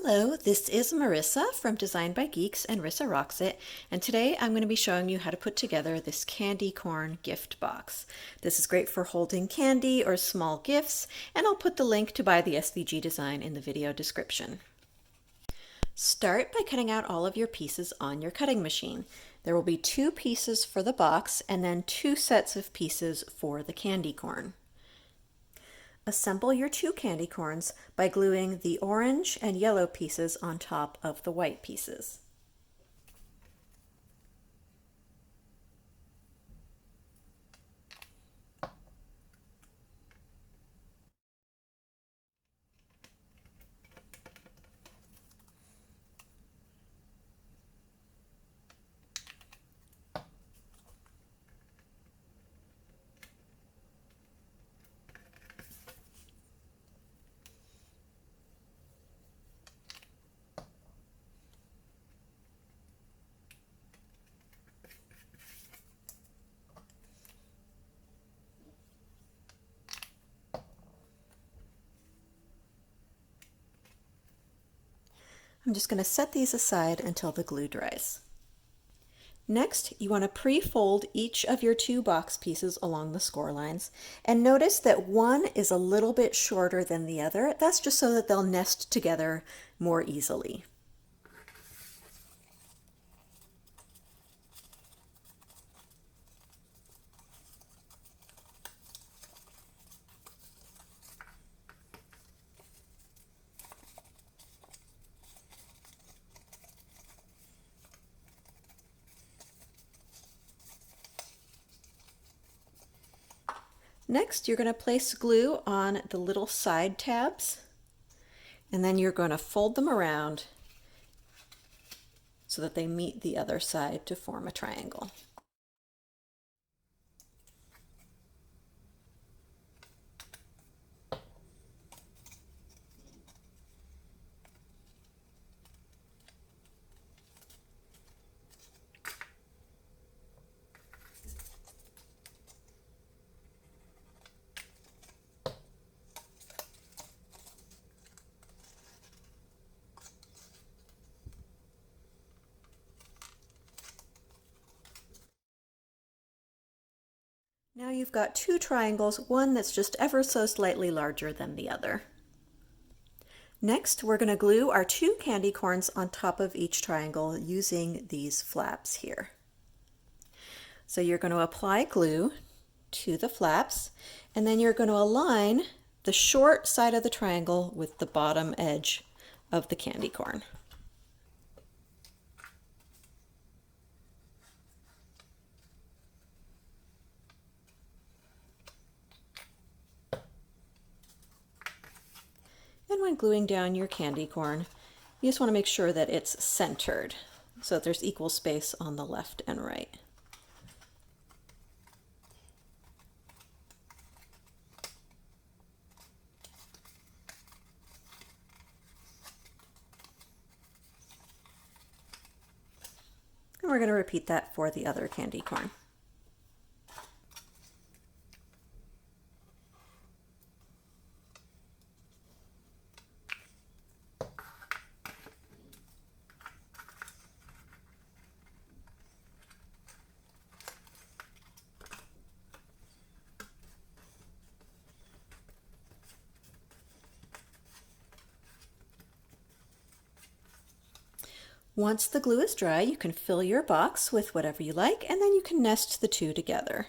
Hello, this is Marissa from Design by Geeks and Rissa Rocks It, and today I'm going to be showing you how to put together this candy corn gift box. This is great for holding candy or small gifts, and I'll put the link to buy the SVG design in the video description. Start by cutting out all of your pieces on your cutting machine. There will be 2 pieces for the box and then 2 sets of pieces for the candy corn. Assemble your 2 candy corns by gluing the orange and yellow pieces on top of the white pieces. I'm just going to set these aside until the glue dries. Next, you want to pre-fold each of your 2 box pieces along the score lines, and notice that one is a little bit shorter than the other. That's just so that they'll nest together more easily. Next, you're going to place glue on the little side tabs, and then you're going to fold them around so that they meet the other side to form a triangle. Now you've got 2 triangles, one that's just ever so slightly larger than the other. Next, we're going to glue our 2 candy corns on top of each triangle using these flaps here. So you're going to apply glue to the flaps, and then you're going to align the short side of the triangle with the bottom edge of the candy corn. And when gluing down your candy corn, you just want to make sure that it's centered so that there's equal space on the left and right. And we're going to repeat that for the other candy corn. Once the glue is dry, you can fill your box with whatever you like, and then you can nest the 2 together.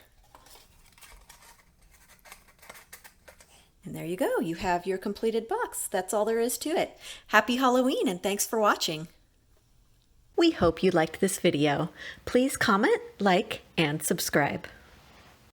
And there you go, you have your completed box. That's all there is to it. Happy Halloween, and thanks for watching. We hope you liked this video. Please comment, like, and subscribe.